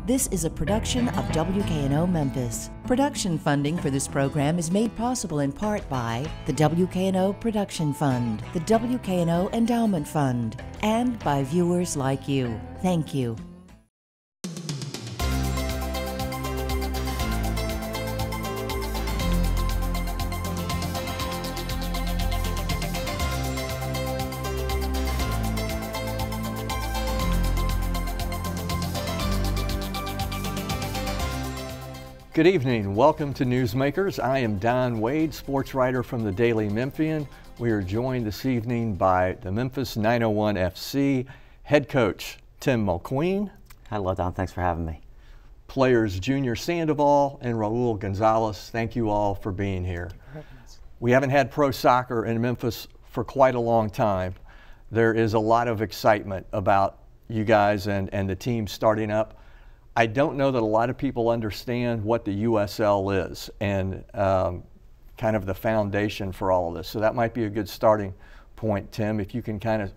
This is a production of WKNO Memphis. Production funding for this program is made possible in part by the WKNO Production Fund, the WKNO Endowment Fund, and by viewers like you. Thank you. Good evening. Welcome to Newsmakers. I am Don Wade, sports writer from the Daily Memphian. We are joined this evening by the Memphis 901 FC head coach Tim Mulqueen. Hello, Don. Thanks for having me. Players Junior Sandoval and Raul Gonzalez. Thank you all for being here. We haven't had pro soccer in Memphis for quite a long time. There is a lot of excitement about you guys and the team starting up. I don't know that a lot of people understand what the USL is and kind of the foundation for all of this. So that might be a good starting point, Tim, if you can kind of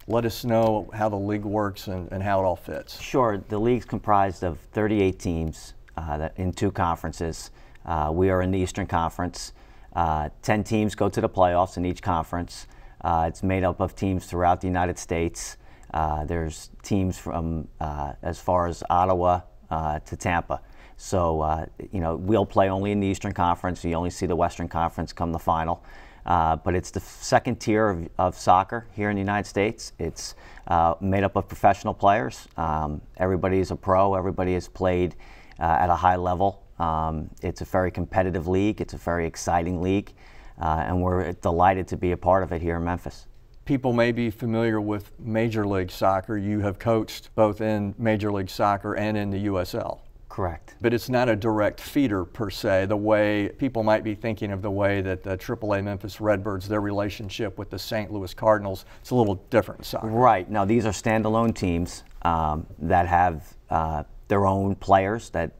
let us know how the league works and how it all fits. Sure. The league's comprised of 38 teams in two conferences. We are in the Eastern Conference. 10 teams go to the playoffs in each conference. It's made up of teams throughout the United States. There's teams from as far as Ottawa to Tampa. So, we'll play only in the Eastern Conference. You only see the Western Conference come the final. But it's the second tier of soccer here in the United States. It's made up of professional players. Everybody is a pro. Everybody has played at a high level. It's a very competitive league. It's a very exciting league. And we're delighted to be a part of it here in Memphis. People may be familiar with Major League Soccer. You have coached both in Major League Soccer and in the USL. Correct. But it's not a direct feeder per se, the way people might be thinking of the way that the AAA Memphis Redbirds, their relationship with the St. Louis Cardinals, it's a little different in soccer. Right. Now, these are standalone teams that have their own players that,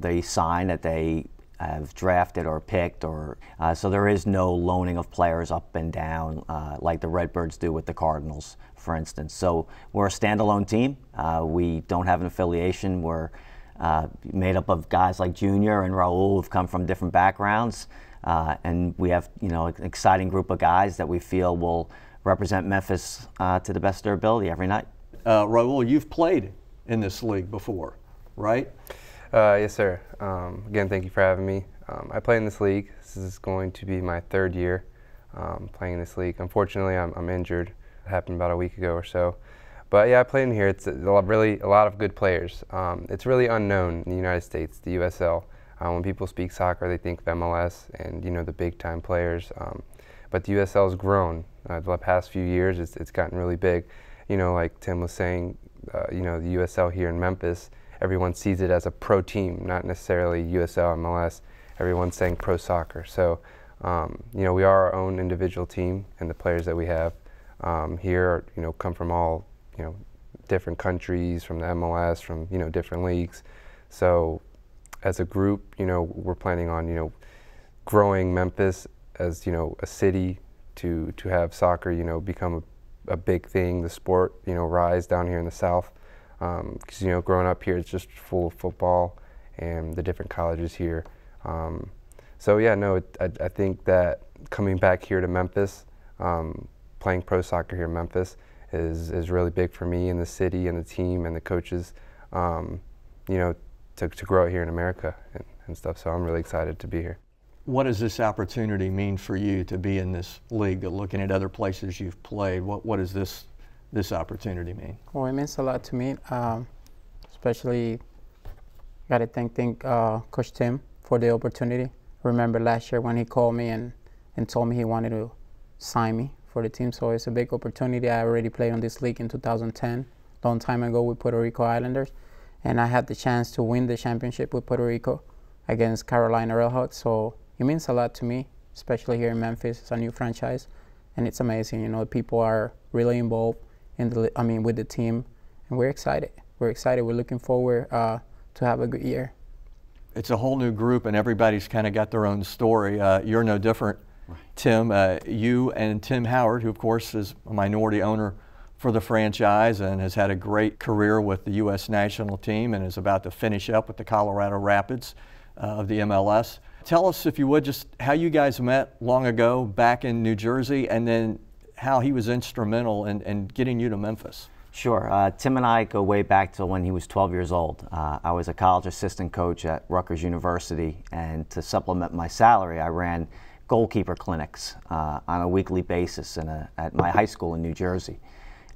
they sign, that they have drafted or picked, or so there is no loaning of players up and down like the Redbirds do with the Cardinals, for instance. So we're a standalone team. We don't have an affiliation. We're made up of guys like Junior and Raul who've come from different backgrounds, and we have an exciting group of guys that we feel will represent Memphis to the best of their ability every night. Raul, you've played in this league before, right? Yes, sir. Again, thank you for having me. I play in this league. This is going to be my third year playing in this league. Unfortunately, I'm injured. It happened about a week ago or so. But yeah, I played in here. It's really a lot of good players. It's really unknown in the United States, the USL. When people speak soccer, they think of MLS and the big time players. But the USL has grown. The past few years, it's gotten really big. Like Tim was saying, the USL here in Memphis, everyone sees it as a pro team, not necessarily USL, MLS. Everyone's saying pro soccer. So, we are our own individual team, and the players that we have here, come from all, different countries, from the MLS, from, different leagues. So, as a group, we're planning on, growing Memphis as, a city to have soccer, become a big thing, the sport, rise down here in the South. Because growing up here, it's just full of football and the different colleges here. So yeah, no, I think that coming back here to Memphis, playing pro soccer here in Memphis is really big for me and the city and the team and the coaches, to grow it here in America and stuff. So I'm really excited to be here. What does this opportunity mean for you to be in this league, looking at other places you've played? What does this opportunity mean? Well, it means a lot to me, especially got to thank Coach Tim for the opportunity. Remember last year when he called me and told me he wanted to sign me for the team, so it's a big opportunity. I already played on this league in 2010, long time ago with Puerto Rico Islanders, and I had the chance to win the championship with Puerto Rico against Carolina Railhawks, so it means a lot to me, especially here in Memphis. It's a new franchise, and it's amazing. People are really involved with the team, and we're excited. We're looking forward to have a good year. It's a whole new group, and everybody's kind of got their own story. You're no different, right. Tim. You and Tim Howard, who of course is a minority owner for the franchise and has had a great career with the U.S. national team and is about to finish up with the Colorado Rapids of the MLS. Tell us, if you would, just how you guys met long ago back in New Jersey, and then how he was instrumental in getting you to Memphis. Sure. Tim and I go way back to when he was 12 years old. I was a college assistant coach at Rutgers University, and to supplement my salary, I ran goalkeeper clinics on a weekly basis at my high school in New Jersey.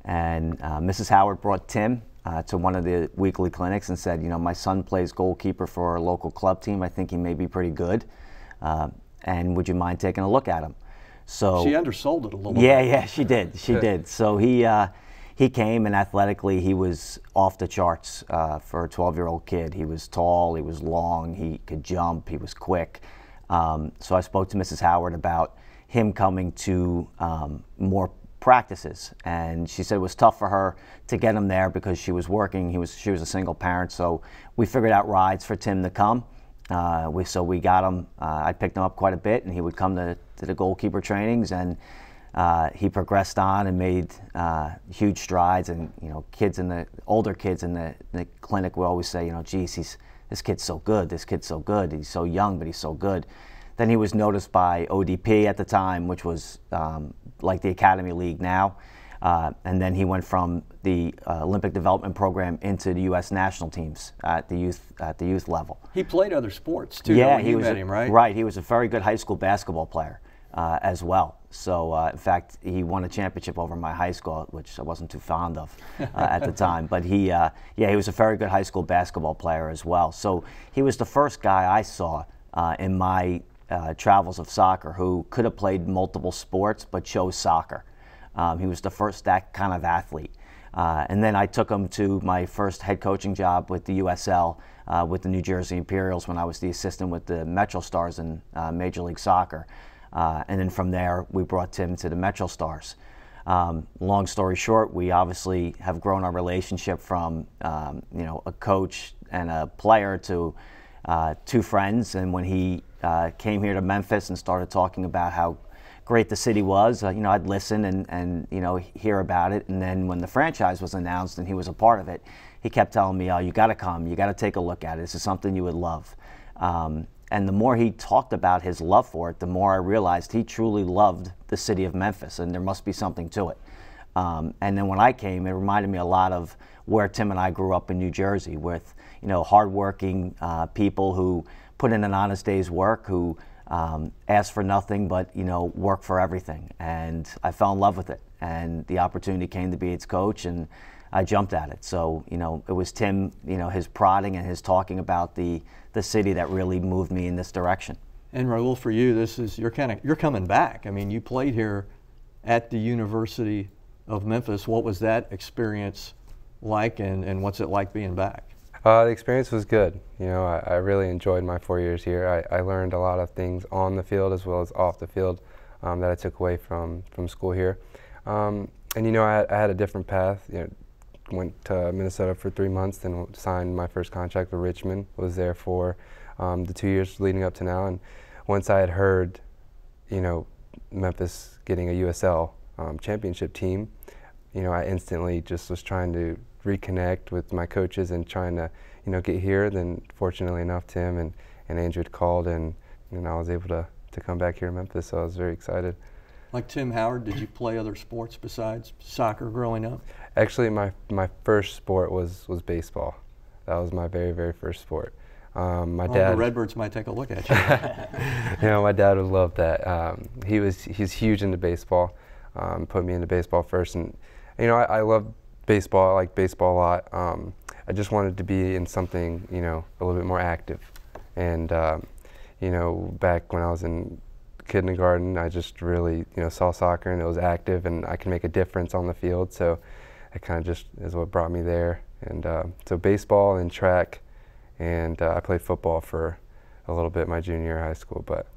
And Mrs. Howard brought Tim to one of the weekly clinics and said, you know, my son plays goalkeeper for our local club team. I think he may be pretty good. And would you mind taking a look at him? So she undersold it a little bit. Yeah, she did. She did. So he came, and athletically he was off the charts for a 12-year-old kid. He was tall, he was long, he could jump, he was quick. So I spoke to Mrs. Howard about him coming to more practices, and she said it was tough for her to get him there because she was working. She was a single parent, so we figured out rides for Tim to come. So we got him. I picked him up quite a bit, and he would come to the goalkeeper trainings, and he progressed on and made huge strides. And you know, older kids in the clinic will always say, you know, geez, this kid's so good. This kid's so good. He's so young, but he's so good. Then he was noticed by ODP at the time, which was like the Academy League now. And then he went from the Olympic development program into the U.S. national teams at the youth level. He played other sports too. Yeah, when you met him, right? Right. He was a very good high school basketball player as well. So in fact, he won a championship over my high school, which I wasn't too fond of at the time. But he was a very good high school basketball player as well. So he was the first guy I saw in my travels of soccer who could have played multiple sports but chose soccer. He was the first that kind of athlete. And then I took him to my first head coaching job with the USL with the New Jersey Imperials when I was the assistant with the Metro Stars in Major League Soccer. And then from there, we brought Tim to the Metro Stars. Long story short, we obviously have grown our relationship from a coach and a player to two friends. And when he came here to Memphis and started talking about how great the city was, I'd listen and hear about it. And then when the franchise was announced and he was a part of it, he kept telling me, "Oh, you got to come. You got to take a look at it. This is something you would love." And the more he talked about his love for it, the more I realized he truly loved the city of Memphis, and there must be something to it. And then when I came, it reminded me a lot of where Tim and I grew up in New Jersey, with hardworking people who put in an honest day's work, who ask for nothing but work for everything. And I fell in love with it, and the opportunity came to be its coach, and I jumped at it. So it was Tim, his prodding and his talking about the city that really moved me in this direction. And Raul, for you, this is you're coming back. I mean, you played here at the University of Memphis. What was that experience like, and what's it like being back? The experience was good. I really enjoyed my 4 years here. I learned a lot of things on the field as well as off the field that I took away from school here. And I had a different path. Went to Minnesota for 3 months, then signed my first contract with Richmond. Was there for the 2 years leading up to now. And once I had heard, Memphis getting a USL championship team, I instantly just was trying to reconnect with my coaches and trying to, get here. Then fortunately enough, Tim and Andrew had called, and I was able to come back here to Memphis. So I was very excited. Like Tim Howard, did you play other sports besides soccer growing up? Actually, my first sport was baseball. That was my very, very first sport. My dad. The Redbirds might take a look at you. My dad would love that. He's huge into baseball. Put me into baseball first, and I love baseball. I like baseball a lot. I just wanted to be in something a little bit more active, and back when I was in kindergarten, I just really saw soccer, and it was active, and I can make a difference on the field. So it kind of just is what brought me there. And so baseball and track, and I played football for a little bit my junior year of high school. But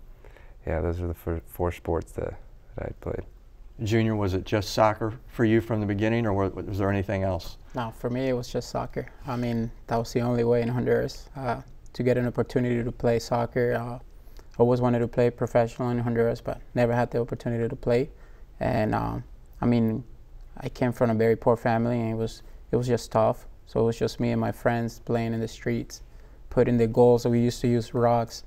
yeah, those are the four sports that I played. Junior, was it just soccer for you from the beginning, or was there anything else? No, for me it was just soccer. I mean, that was the only way in Honduras to get an opportunity to play soccer. Always wanted to play professional in Honduras, but never had the opportunity to play. And I mean, I came from a very poor family, and it was just tough. So it was just me and my friends playing in the streets, putting the goals. So we used to use rocks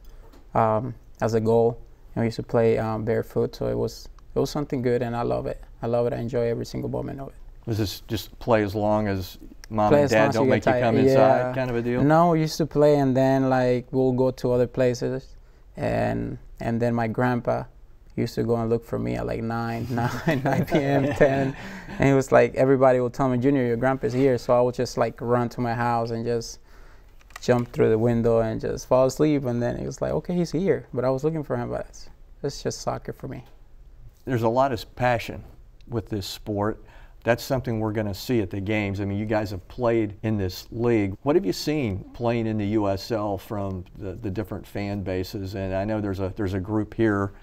as a goal, and we used to play barefoot. So it was something good, and I love it. I love it. I enjoy every single moment of it. Was this just play as long as mom Play and as long dad as don't you make get you come tired. inside kind of a deal? No, we used to play, and then like we'll go to other places, and then my grandpa used to go and look for me at like 9 p.m., 10, and he was like, everybody would tell me, Junior, your grandpa's here. So I would just like run to my house and just jump through the window and just fall asleep. And then he was like, okay, he's here, but I was looking for him. But it's just soccer for me. There's a lot of passion with this sport. That's something we're going to see at the games. I mean, you guys have played in this league. What have you seen playing in the USL from the different fan bases? And I know there's a group here,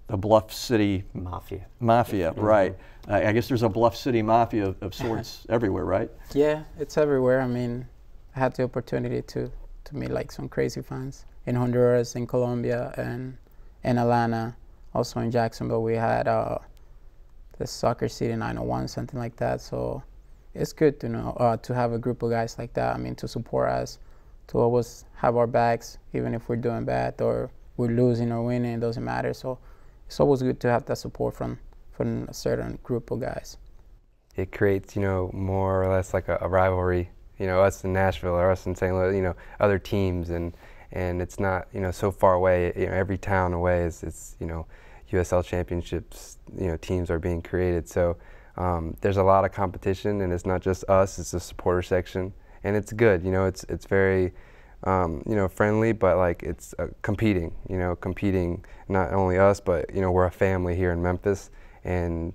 the Bluff City Mafia, right? I guess there's a Bluff City Mafia of sorts everywhere, right? Yeah, it's everywhere. I mean, I had the opportunity to meet like some crazy fans in Honduras, in Colombia, and in Atlanta. Also in Jacksonville, we had the Soccer City 901, something like that. So it's good to know to have a group of guys like that. I mean, to support us, to always have our backs, even if we're doing bad or we're losing or winning, it doesn't matter. So it's always good to have that support from a certain group of guys. It creates, more or less like a rivalry, us in Nashville or us in St. Louis, other teams, and it's not, so far away. Every town away is USL championships, teams are being created. So there's a lot of competition, and it's not just us, it's the supporter section, and it's good. It's very, friendly, but like it's competing, competing not only us, but, we're a family here in Memphis, and,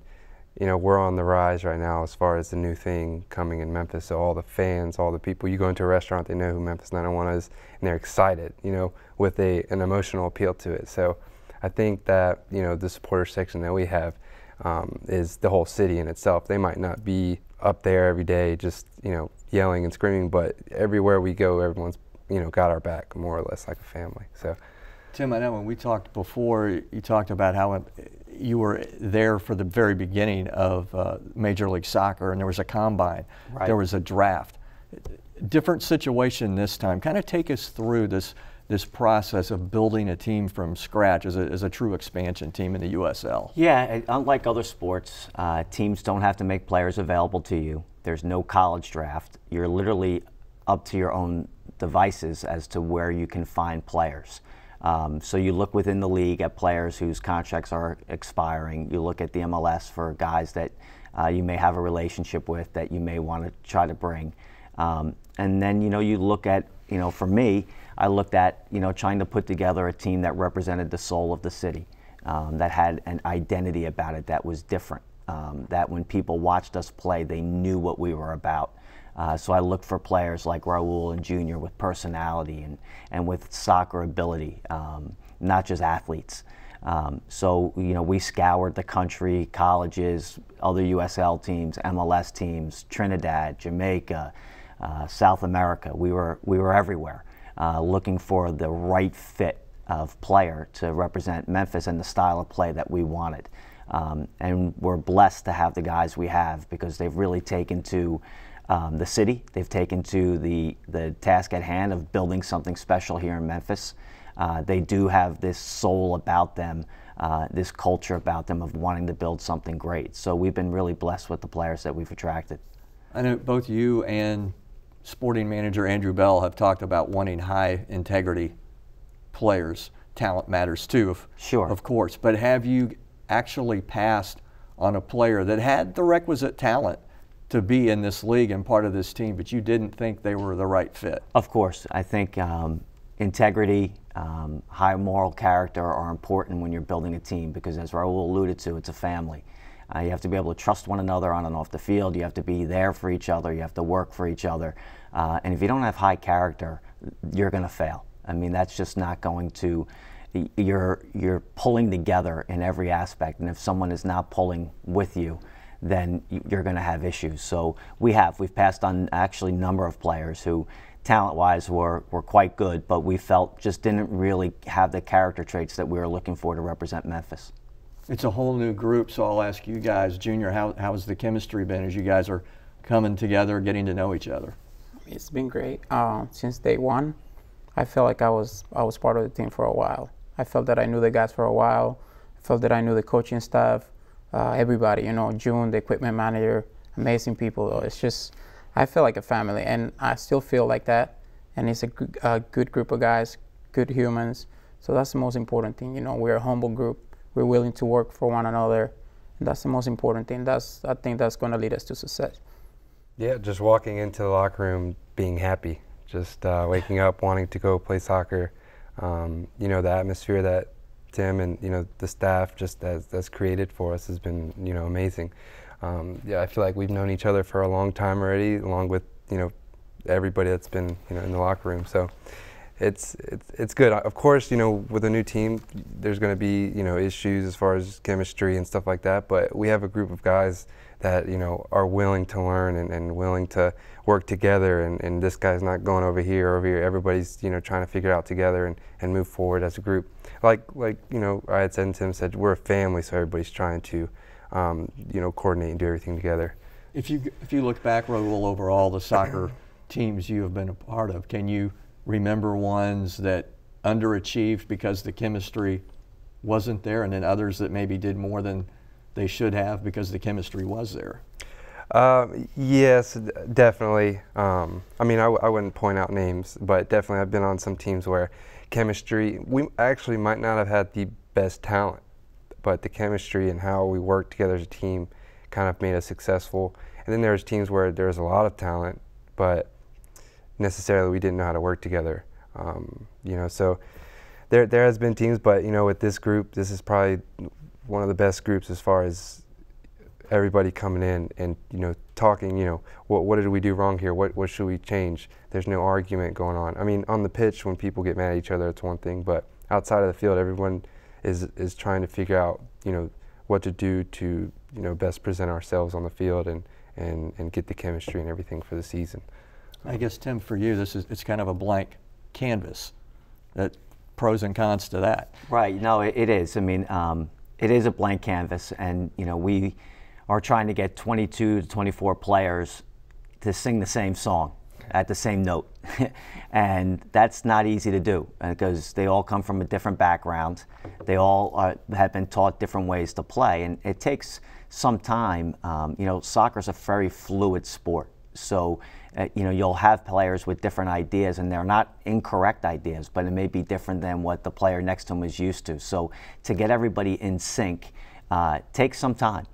we're on the rise right now as far as the new thing coming in Memphis. So all the fans, all the people, you go into a restaurant, they know who Memphis 901 is, and they're excited, with an emotional appeal to it. So I think that, the supporter section that we have is the whole city in itself. They might not be up there every day just, yelling and screaming, but everywhere we go, everyone's, got our back, more or less like a family. So, Tim, I know when we talked before, you talked about how you were there for the very beginning of Major League Soccer, and there was a combine, right. There was a draft. Different situation this time. Kind of take us through this process of building a team from scratch as a true expansion team in the USL. Yeah, unlike other sports, teams don't have to make players available to you. There's no college draft. You're literally up to your own devices as to where you can find players. So you look within the league at players whose contracts are expiring. You look at the MLS for guys that you may have a relationship with that you may want to try to bring. And then, you look at, for me, I looked at, trying to put together a team that represented the soul of the city, that had an identity about it that was different, that when people watched us play, they knew what we were about. So I looked for players like Raul and Junior with personality and with soccer ability, not just athletes. So, we scoured the country, colleges, other USL teams, MLS teams, Trinidad, Jamaica, South America. We were everywhere, looking for the right fit of player to represent Memphis and the style of play that we wanted. And we're blessed to have the guys we have because they've really taken to the city. They've taken to the task at hand of building something special here in Memphis. They do have this soul about them, this culture about them of wanting to build something great. So we've been really blessed with the players that we've attracted. I know both you and sporting manager Andrew Bell have talked about wanting high integrity players. Talent matters too, Sure. Of course. But have you actually passed on a player that had the requisite talent to be in this league and part of this team, but you didn't think they were the right fit? Of course. I think integrity, high moral character are important when you're building a team because, as Raul alluded to, it's a family. You have to be able to trust one another on and off the field. You have to be there for each other. You have to work for each other. And if you don't have high character, you're going to fail. I mean, that's just not going to. You're pulling together in every aspect, and if someone is not pulling with you, then you're going to have issues. So we've passed on actually a number of players who talent-wise were quite good, but we felt just didn't really have the character traits that we were looking for to represent Memphis. It's a whole new group, so I'll ask you guys, Junior, how's the chemistry been as you guys are coming together, getting to know each other? It's been great. Since day one, I felt like I was part of the team for a while. I felt that I knew the guys for a while. I felt that I knew the coaching staff, everybody, you know, June, the equipment manager, amazing people. It's just, I feel like a family, and I still feel like that. And it's a good group of guys, good humans. So that's the most important thing. You know, we're a humble group. We're willing to work for one another. And that's the most important thing. I think that's going to lead us to success. Yeah, just walking into the locker room being happy, just waking up wanting to go play soccer. You know, the atmosphere that Tim and, you know, the staff just that's created for us has been, you know, amazing. Yeah, I feel like we've known each other for a long time already, along with, you know, everybody that's been, you know, in the locker room. So it's good. Of course, you know, with a new team, there's going to be, you know, issues as far as chemistry and stuff like that. But we have a group of guys that, you know, are willing to learn and willing to work together. And this guy's not going over here or over here. Everybody's, you know, trying to figure it out together and move forward as a group. Like you know, I had said and Tim said, we're a family, so everybody's trying to, you know, coordinate and do everything together. If you look back, Raul, over all the soccer teams you have been a part of, can you remember ones that underachieved because the chemistry wasn't there, and then others that maybe did more than they should have because the chemistry was there? Yes, definitely. I mean, I wouldn't point out names, but definitely I've been on some teams where chemistry, we actually might not have had the best talent, but the chemistry and how we worked together as a team kind of made us successful. And then there's teams where there's a lot of talent, but necessarily we didn't know how to work together. You know, so there has been teams, but you know, with this group, this is probably one of the best groups as far as everybody coming in and, you know, talking, you know, what did we do wrong here? What should we change? There's no argument going on. I mean, on the pitch, when people get mad at each other, it's one thing, but outside of the field, everyone is trying to figure out, you know, what to do to, you know, best present ourselves on the field and get the chemistry and everything for the season. I guess, Tim, for you, it's kind of a blank canvas. That pros and cons to that. Right. No, it is. I mean, it is a blank canvas, and you know, we are trying to get 22 to 24 players to sing the same song at the same note, and that's not easy to do because they all come from a different background. They all have been taught different ways to play, and it takes some time. You know, soccer's a very fluid sport, so you know, you'll have players with different ideas, and they're not incorrect ideas, but it may be different than what the player next to them is used to. So to get everybody in sync takes some time.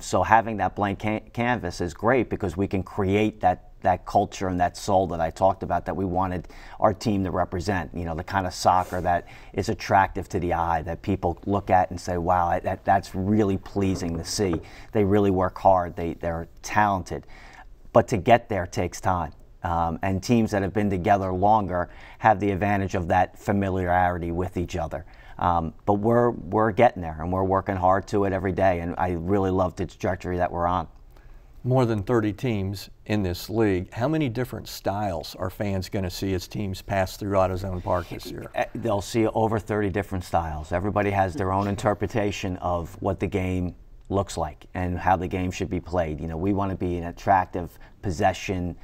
So having that blank canvas is great because we can create that culture and that soul that I talked about that we wanted our team to represent. You know, the kind of soccer that is attractive to the eye, that people look at and say, wow, that's really pleasing to see. They really work hard. They're talented. But to get there takes time. And teams that have been together longer have the advantage of that familiarity with each other. But we're getting there, and we're working hard to it every day, and I really love the trajectory that we're on. More than 30 teams in this league. How many different styles are fans going to see as teams pass through AutoZone Park this year? They'll see over 30 different styles. Everybody has their own interpretation of what the game looks like and how the game should be played. You know, we want to be an attractive possession,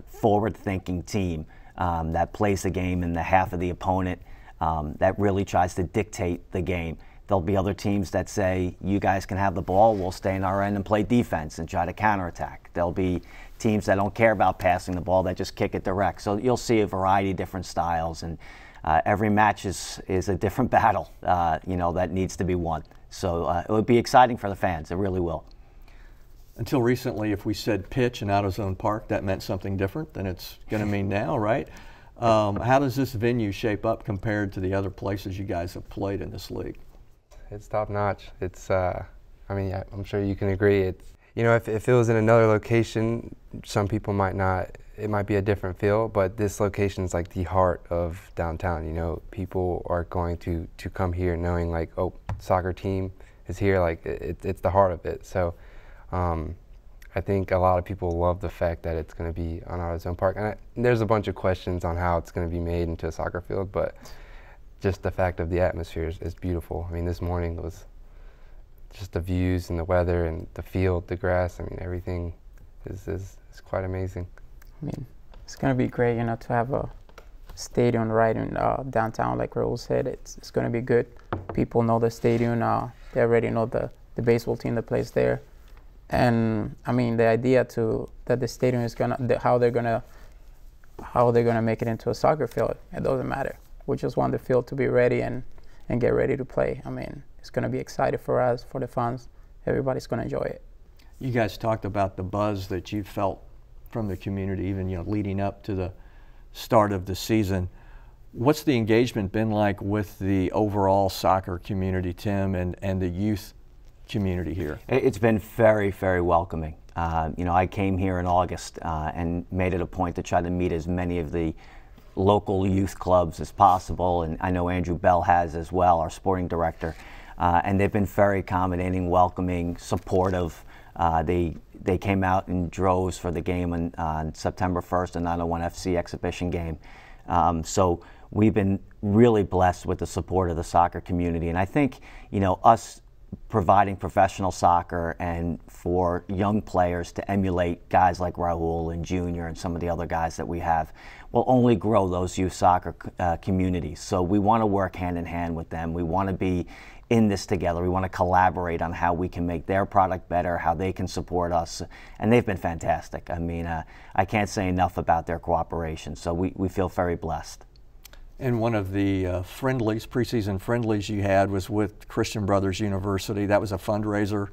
forward-thinking team that plays the game in the half of the opponent, that really tries to dictate the game. There'll be other teams that say, you guys can have the ball, we'll stay in our end and play defense and try to counterattack. There'll be teams that don't care about passing the ball, that just kick it direct. So you'll see a variety of different styles, and every match is a different battle, you know, that needs to be won. So it would be exciting for the fans, it really will. Until recently, if we said pitch in AutoZone Park, that meant something different than it's going to mean now, right? How does this venue shape up compared to the other places you guys have played in this league? It's top notch. It's, I mean, I'm sure you can agree. It's, you know, if it was in another location, some people might not, it might be a different feel, but this location is like the heart of downtown. You know, people are going to come here knowing like, oh, soccer team is here, like it's the heart of it. So I think a lot of people love the fact that it's going to be on AutoZone Park. And there's a bunch of questions on how it's going to be made into a soccer field, but just the fact of the atmosphere is beautiful. I mean, this morning was just the views and the weather and the field, the grass. I mean, everything is quite amazing. I mean, it's going to be great, you know, to have a stadium right in downtown, like Raul said. It's going to be good. People know the stadium. They already know the baseball team that plays there. And I mean, the idea that the stadium is how they're gonna make it into a soccer field, it doesn't matter. We just want the field to be ready and get ready to play. I mean, it's gonna be exciting for us, for the fans. Everybody's gonna enjoy it. You guys talked about the buzz that you felt from the community, even leading up to the start of the season. What's the engagement been like with the overall soccer community, Tim, and the youth community here? It's been very, very welcoming. I came here in August and made it a point to try to meet as many of the local youth clubs as possible, and I know Andrew Bell has as well, our sporting director, and they've been very accommodating, welcoming, supportive. They came out in droves for the game on September 1st, a 901 FC exhibition game. So we've been really blessed with the support of the soccer community, and I think, us providing professional soccer and for young players to emulate guys like Raul and Junior and some of the other guys that we have will only grow those youth soccer communities. So we want to work hand in hand with them. We want to be in this together. We want to collaborate on how we can make their product better, how they can support us, and they've been fantastic. I mean, I can't say enough about their cooperation, so we feel very blessed. And one of the preseason friendlies you had was with Christian Brothers University. That was a fundraiser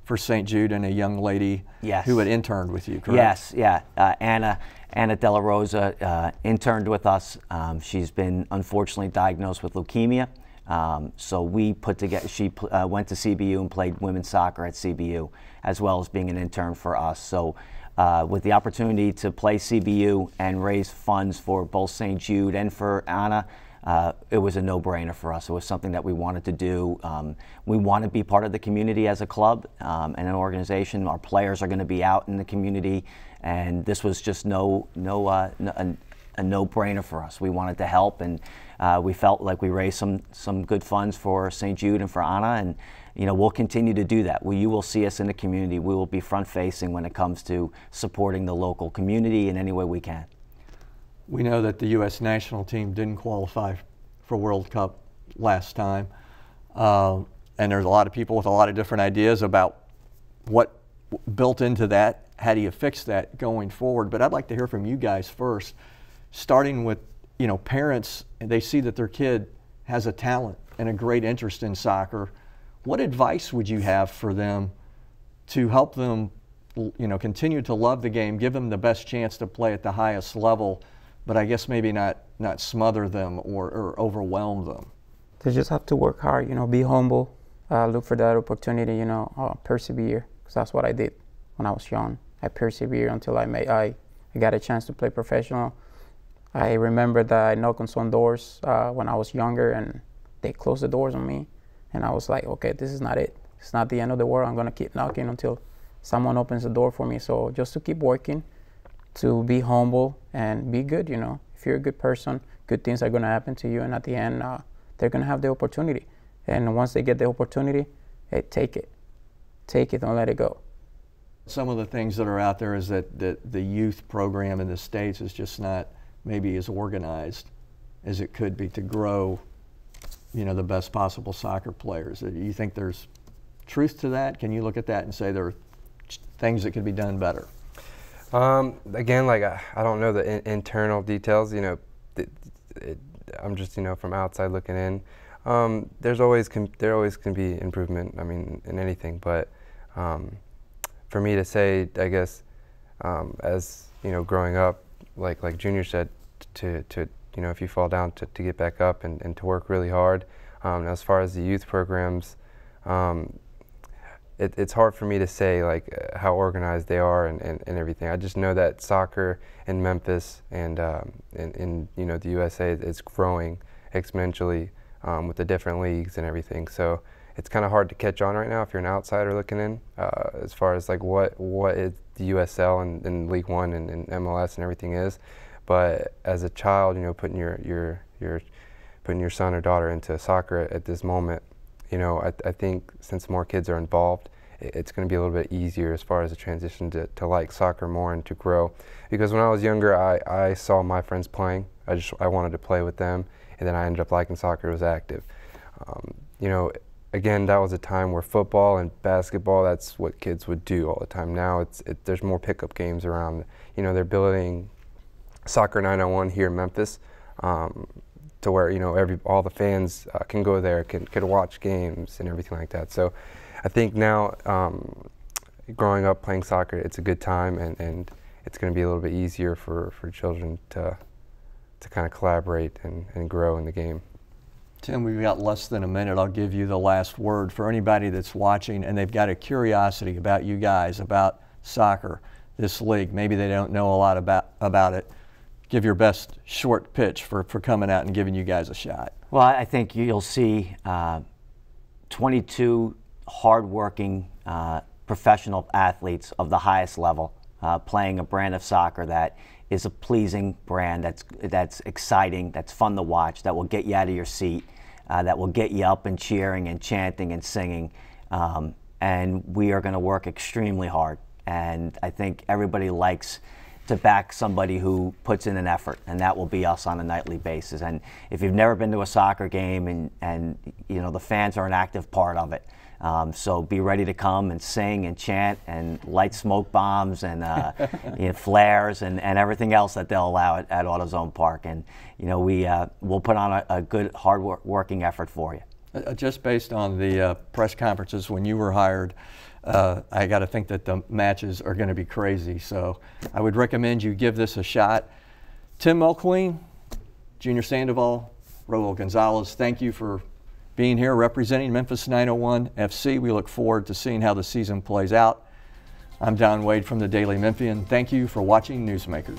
for St. Jude and a young lady who had interned with you, correct? Yes, yeah. Anna De La Rosa interned with us. She's been unfortunately diagnosed with leukemia. So we put together, she went to CBU and played women's soccer at CBU, as well as being an intern for us. So with the opportunity to play CBU and raise funds for both St. Jude and for Anna, it was a no-brainer for us. It was something that we wanted to do. We want to be part of the community as a club and an organization. Our players are going to be out in the community, and this was just a no-brainer for us. We wanted to help, and we felt like we raised some good funds for St. Jude and for Anna, and we'll continue to do that. You will see us in the community. We will be front-facing when it comes to supporting the local community in any way we can. We know that the U.S. national team didn't qualify for World Cup last time, and there's a lot of people with a lot of different ideas about what built into that. How do you fix that going forward? But I'd like to hear from you guys first, starting with parents. They see that their kid has a talent and a great interest in soccer. What advice would you have for them to help them, continue to love the game, give them the best chance to play at the highest level, but I guess maybe not smother them or overwhelm them? They just have to work hard, be humble, look for that opportunity, persevere, because that's what I did when I was young. I persevered until I got a chance to play professional. I remember that I knocked on some doors when I was younger, and they closed the doors on me. And I was like, okay, this is not it. It's not the end of the world. I'm going to keep knocking until someone opens the door for me. So just to keep working, to be humble and be good, If you're a good person, good things are going to happen to you. And at the end, they're going to have the opportunity. And once they get the opportunity, hey, take it. Take it, don't let it go. Some of the things that are out there is that the youth program in the States is just not maybe as organized as it could be to grow the best possible soccer players. Do you think there's truth to that? Can you look at that and say there are things that could be done better? Again, I don't know the internal details. I'm just from outside looking in. There always can be improvement. I mean, in anything. But for me to say, I guess, as growing up, like Junior said, to if you fall down, to get back up and to work really hard. As far as the youth programs, it's hard for me to say how organized they are and everything. I just know that soccer in Memphis and in the USA is growing exponentially with the different leagues and everything. So it's kind of hard to catch on right now if you're an outsider looking in, as far as what is the USL and League One and MLS and everything is. But as a child, putting your son or daughter into soccer at this moment, You know, I think since more kids are involved, it's going to be a little bit easier as far as the transition to like soccer more and to grow. Because when I was younger, I saw my friends playing. I wanted to play with them, and then I ended up liking soccer. It was active. You know, again, that was a time where football and basketball, that's what kids would do all the time. Now there's more pickup games around. You know, they're building Soccer 901 here in Memphis, to where, you know, all the fans can go there, can watch games and everything like that. So I think now, growing up playing soccer, it's a good time, and it's going to be a little bit easier for children to kind of collaborate and grow in the game. Tim, we've got less than a minute. I'll give you the last word. For anybody that's watching and they've got a curiosity about you guys, about soccer, this league, maybe they don't know a lot about it, give your best short pitch for coming out and giving you guys a shot. Well, I think you'll see 22 hardworking professional athletes of the highest level playing a brand of soccer that is a pleasing brand, that's exciting, that's fun to watch, that will get you out of your seat, that will get you up and cheering and chanting and singing. And we are going to work extremely hard. And I think everybody likes to back somebody who puts in an effort, and that will be us on a nightly basis. And if you've never been to a soccer game, and you know, the fans are an active part of it. So be ready to come and sing and chant and light smoke bombs and you know, flares and everything else that they'll allow at AutoZone Park. And you know, we'll put on a good, hard-working effort for you. Just based on the press conferences when you were hired, I got to think that the matches are going to be crazy. So I would recommend you give this a shot. Tim Mulqueen, Junior Sandoval, Raul Gonzalez, thank you for being here representing Memphis 901 FC. We look forward to seeing how the season plays out. I'm Don Wade from the Daily Memphian. Thank you for watching Newsmakers.